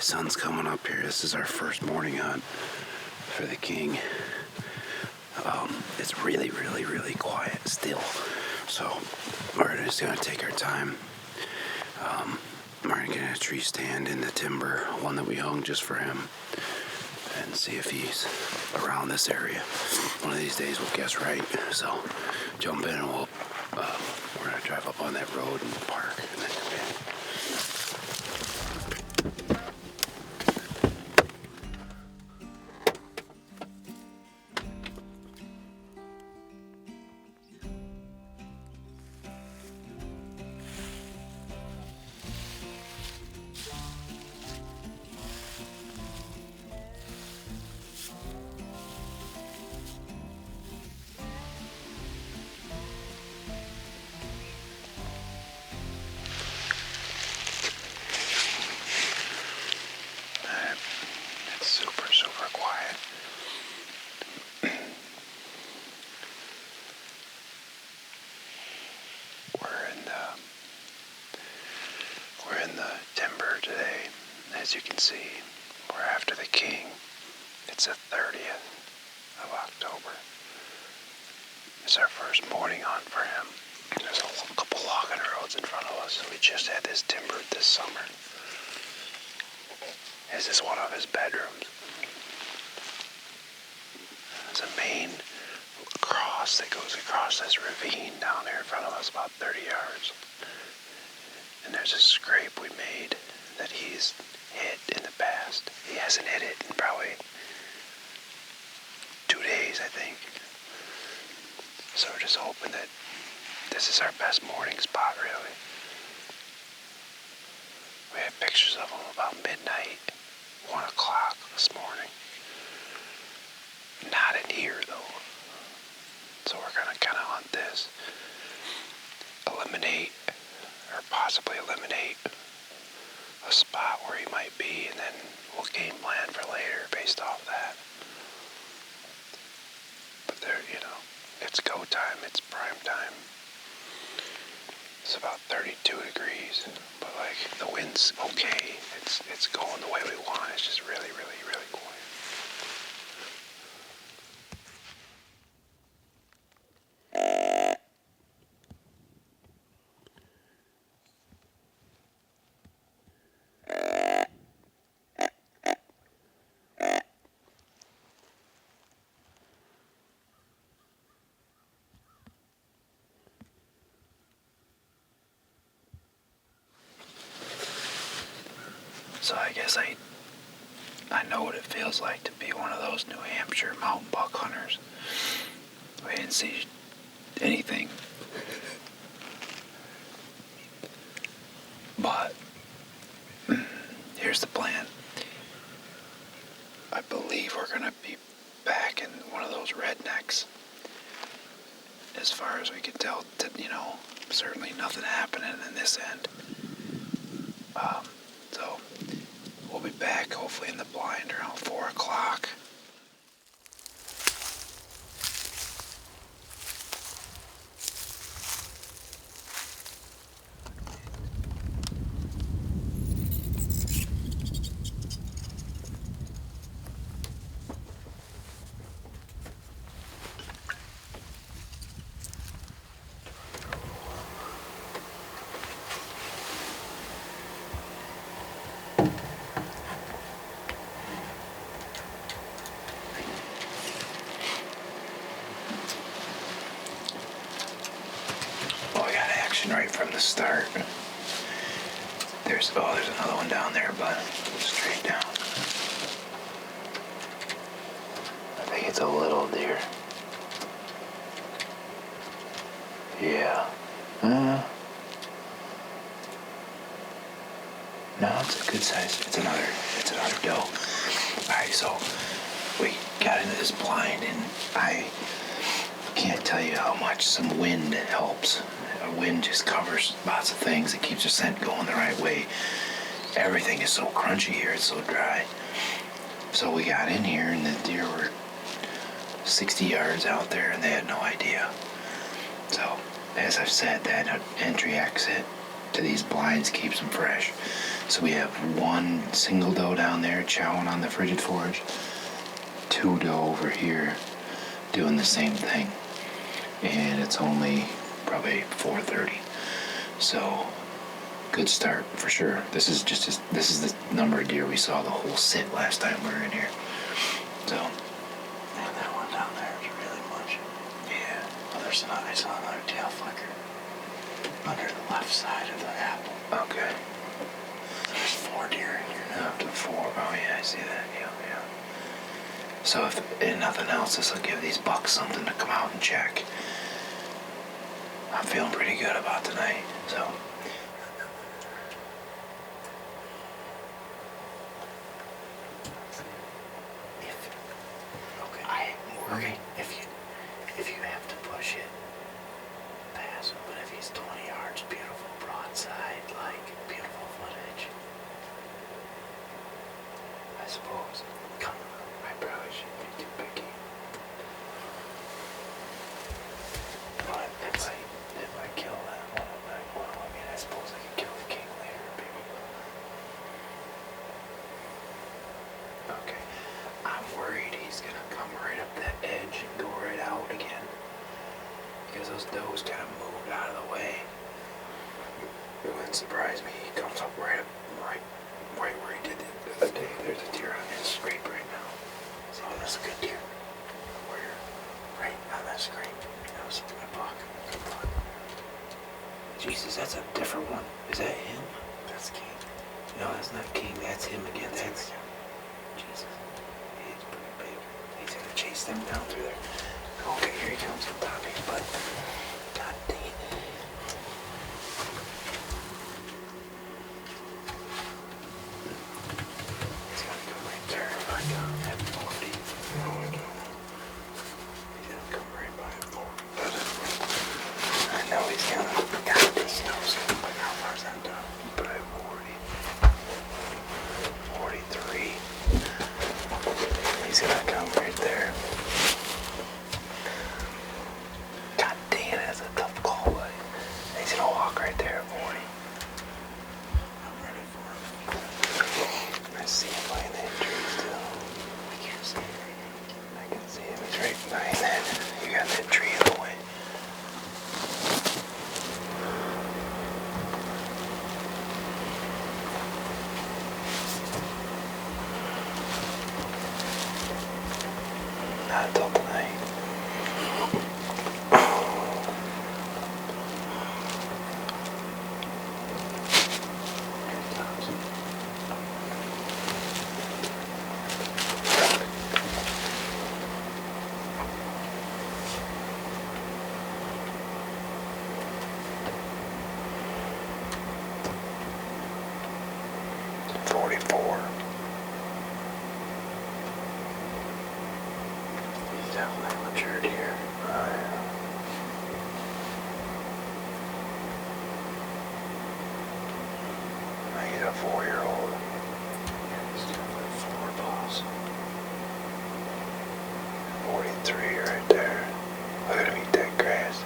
sun's coming up here. This is our first morning hunt for the king. It's really, really, really quiet still. So we're just gonna take our time. We're gonna get a tree stand in the timber, one that we hung just for him, and see if he's around this area. One of these days we'll guess right. So jump in and we're gonna drive up on that road and park and then come in. Super quiet. We're in the timber today. As you can see, we're after the king. It's the 30th of October. It's our first morning hunt for him. There's a couple logging roads in front of us. We just had this timbered this summer. This is one of his bedrooms. There's a main cross that goes across this ravine down there in front of us, about 30 yards. And there's a scrape we made that he's hit in the past. He hasn't hit it in probably 2 days, I think. So we're just hoping that this is our best morning spot, really. We had pictures of him about midnight, 1 o'clock this morning. Not in here, though. So we're going to kind of hunt this. Eliminate, or possibly eliminate, a spot where he might be, and then we'll game plan for later based off that. But there, it's go time, it's prime time. It's about 32 degrees, but the wind's okay. It's going the way we want. It's just really, really, really quiet. So I guess I know what it feels like to be one of those New Hampshire mountain buck hunters. We didn't see anything. But here's the plan. I believe we're going to be back in one of those rednecks. As far as we can tell, certainly nothing happening in this end. So we'll be back hopefully in the blind around 4 o'clock. Right from the start. There's another one down there, but straight down. I think it's a little deer. Yeah. No, it's a good size. It's another doe. Alright, so we got into this blind and I can't tell you how much some wind helps. Wind just covers lots of things. It keeps the scent going the right way. Everything is so crunchy here. It's so dry. So we got in here and the deer were 60 yards out there and they had no idea. So, as I've said, that entry exit to these blinds keeps them fresh. So we have one single doe down there chowing on the frigid forage, 2 doe over here doing the same thing, and it's only probably 4:30. So good start for sure. This is the number of deer we saw the whole sit last time we were in here. So. And that one down there is really much. Yeah. Oh, I saw another tail flicker under the left side of the apple. Okay. There's 4 deer in here now. Up to 4. Oh yeah, I see that. Yeah. So if nothing else, this will give these bucks something to come out and check. I'm feeling pretty good about tonight. So. I'm worried if you have to push it, pass him. But if he's 20 yards, beautiful broadside, like beautiful footage. I suppose. Come on, I probably shouldn't be too picky. But if I kill that one, I mean, I suppose I could kill the king later, maybe. Okay. I'm worried he's gonna come right up that edge and go right out again. Because those does kind of moved out of the way. It wouldn't surprise me. He comes up right where he did the other day. There's a deer on his scrape right now. Oh, that's a good deer. Where? Right on that screen. That was a buck. Good buck. Jesus, that's a different one. Is that him? That's king. No, that's not King. That's him again. That's him. Jesus. He's pretty big. He's gonna chase them down through there. Okay, here he comes on top of his butt. God dang it. He's gonna come right there. I got him at 40. No, I don't. He's gonna come right by at 40. I know he's gonna. God dang it. How far is that down? But I 43. He's gonna come right there. God damn it, that's a tough call, buddy. He's gonna walk right there at 40. I'm ready for him. I see him behind that tree still. I can't see it right now. I can see him. He's right behind that. You got that tree in the way. Not until tonight. Here he comes. He's definitely matured here. I get a 4-year-old. Yeah, he's definitely 4 balls. 43 right there. Look at him eat that grass.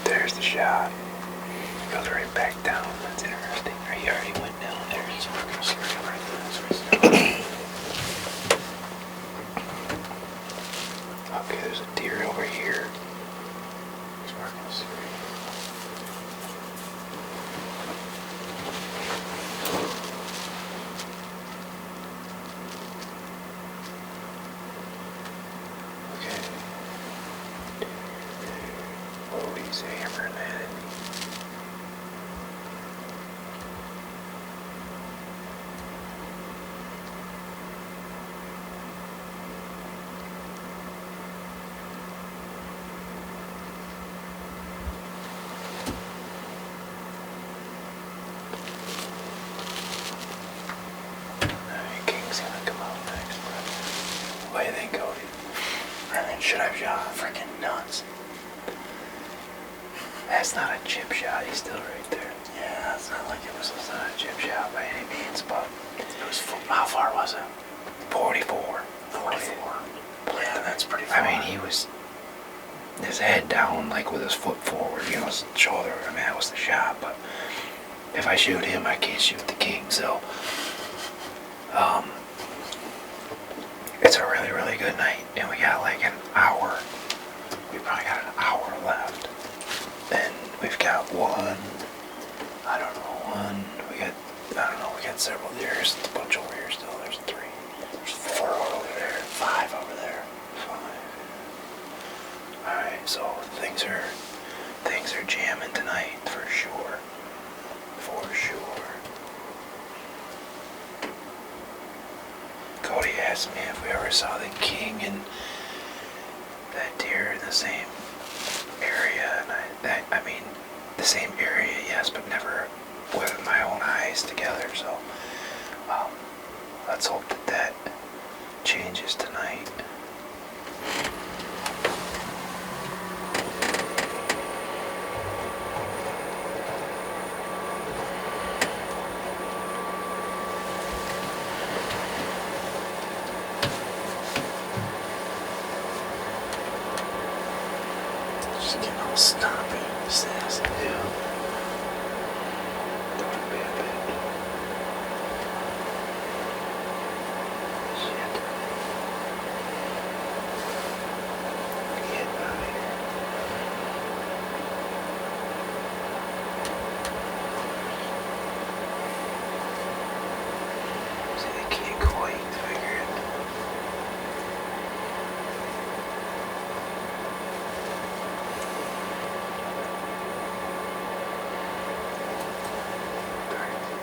There's the shot. It goes right back down. That's interesting. Or he already went down there. He's working a screen right there. That's where he's doing. Okay, there's a deer over here. He's working a screen. Okay. What do you think, Cody? I think should have shot freaking nuts. That's not a chip shot. He's still right there. Yeah, it's not like it was. It's not a chip shot by any means, but It was. How far was it? 44. 44. Yeah, that's pretty far. I mean, he was his head down, like with his foot forward, you know, his shoulder. I mean, that was the shot. But if I shoot him, I can't shoot the king. So, it's a really, really good night, and we got like an hour. We probably got an hour left, and we've got one. I don't know, one. We got, I don't know. We got several deer. There's a bunch over here still. There's 3. There's 4 over there. 5 over there. 5. All right, so things are jamming tonight for sure. For sure. Cody asked me if we ever saw the king and that deer in the same area, and I mean, the same area, yes, but never with my own eyes together. So, let's hope that changes tonight. Just getting all stompy. Says. Yeah. Don't be a bitch. Shit. Get out of here. See, they can't quite figure it.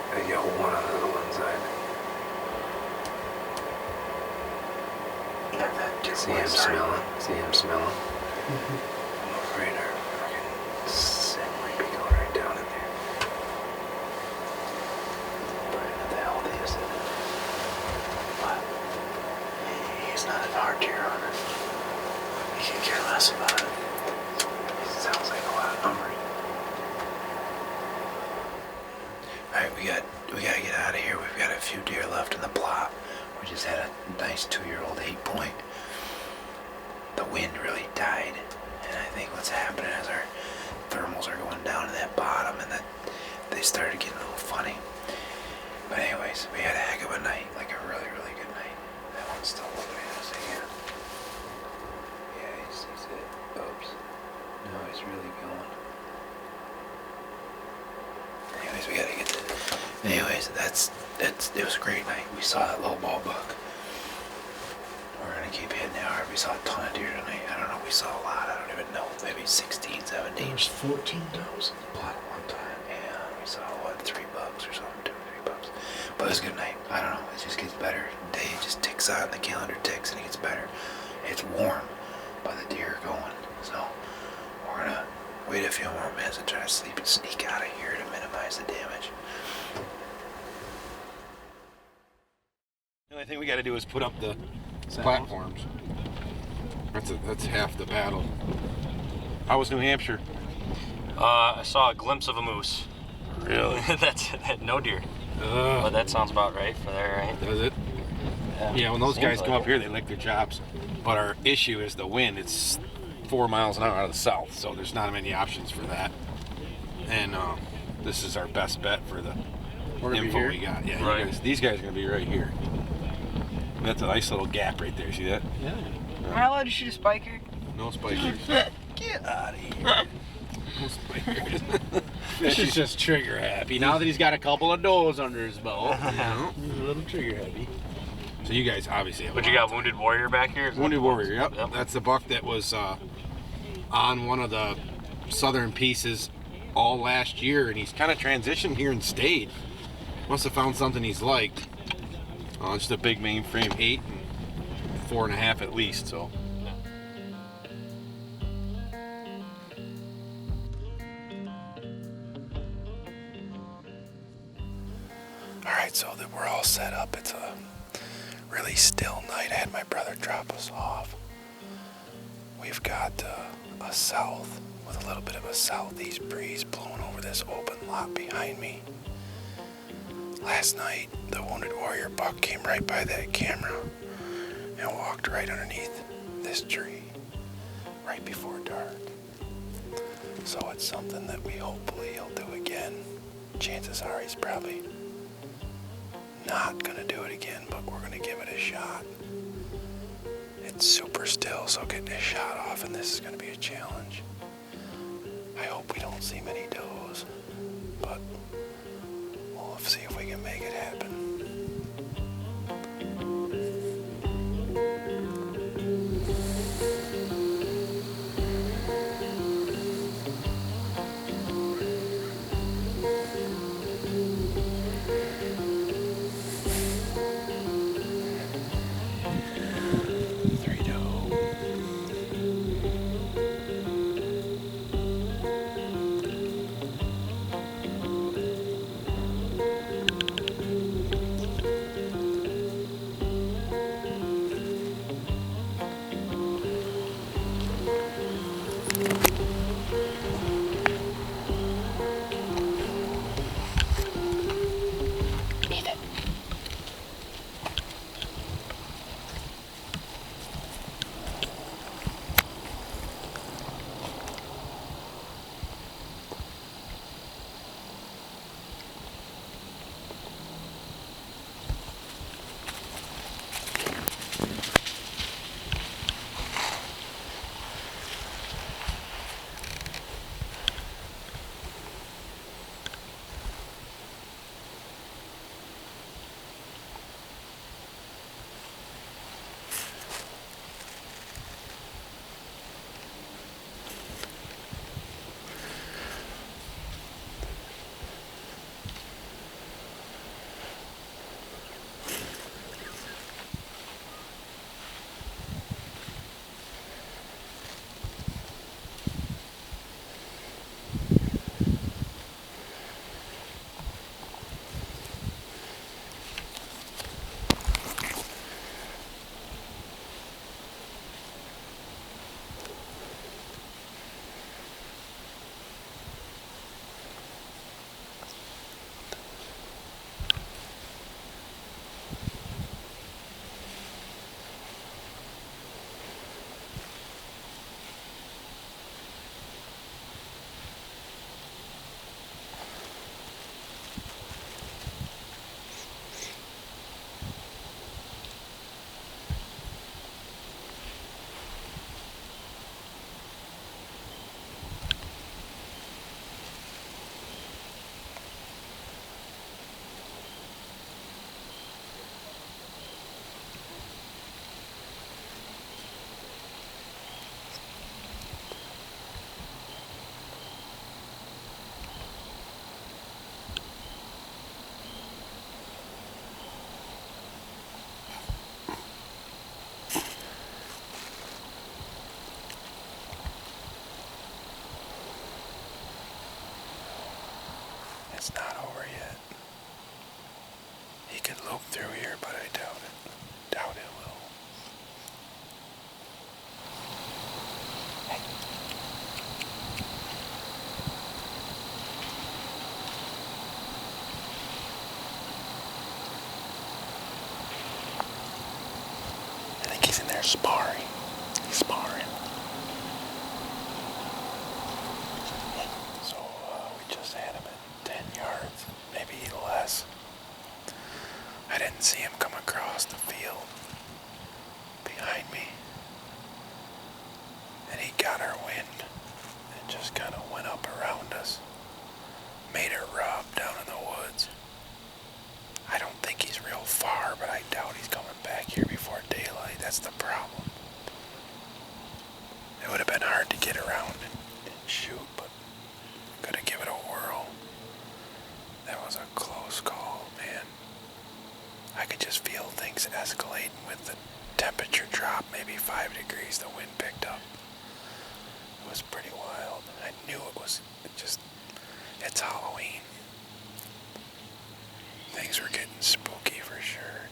I got one on the one side. Yeah, that deer See him was smelling? See him smelling? I'm afraid our fucking scent might be going right down in there. Probably not the healthiest. But he's not an hard deer hunter. He can care less about it. It sounds like a lot of numbers. Alright, we gotta get out of here. We've got a few deer left in the plot. We just had a nice 2-year-old 8-point. The wind really died, and I think what's happening is our thermals are going down to that bottom, and that they started getting a little funny. But anyways, we had a heck of a night, like a really, really good night. That one's still looking at us again. Yeah, he's it. Oops. No, he's really going. Anyways, we gotta get this. Anyways, it was a great night. We saw that low ball buck. We're gonna keep hitting it hard. We saw a ton of deer tonight. I don't know, we saw a lot. I don't even know. Maybe 16, 17. There's 14 does in the plot one time. Yeah, we saw, what, 3 bucks or something, 2 or 3 bucks. But it was a good night. I don't know, it just gets better. The day just ticks on, the calendar ticks, and it gets better. It's warm, but the deer are going. So, we're gonna wait a few more minutes and try to sleep and sneak out of here to minimize the damage. The only thing we got to do is put up the platforms. That's half the battle. How was New Hampshire? I saw a glimpse of a moose. Really? That's no deer. But that sounds about right for there, right? Does it? Yeah, when those Seems guys like come up it. here, they lick their chops. But our issue is the wind. It's 4 miles an hour out of the south, so there's not many options for that. And this is our best bet for the info we got. Yeah, Right. these guys are going to be right here. That's a nice little gap right there. See that? Yeah. Am I allowed to shoot a spiker? No spikers. Get out of here. No spikers. This is just trigger happy. Now that he's got a couple of does under his belt, Yeah. he's a little trigger happy. So you guys obviously have But you got Wounded Warrior back here? Is that Wounded the one? Warrior, yep. That's the buck that was on one of the southern pieces all last year, and he's kind of transitioned here and stayed. Must have found something he's liked. Just a big mainframe 8 and 4.5 at least, so. Alright, so that we're all set up. It's a really still night. I had my brother drop us off. We've got a south with a little bit of a southeast breeze blowing over this open lot behind me. Last night, the Wounded Warrior buck came right by that camera and walked right underneath this tree right before dark. So it's something that we hopefully he'll do again. Chances are he's probably not gonna do it again, but we're gonna give it a shot. It's super still, so getting a shot off and this is gonna be a challenge. I hope we don't see many does, but we'll see if we can make it happen. It's not over yet. He could loop through here, but I doubt it. Doubt it will. I think he's in there sparring. He's sparring. So we just had him at 10 yards, maybe less. I didn't see him come across the field behind me. And he got our wind and just kind of went up around us. Made a rub down in the woods. I don't think he's real far, but I doubt he's coming back here before daylight. That's the problem. It would have been hard to get around and shoot, but gotta give it a whirl. That was a close call, man. I could just feel things escalating with the temperature drop, maybe 5 degrees, the wind picked up. It was pretty wild. I knew it's Halloween. Things were getting spooky for sure.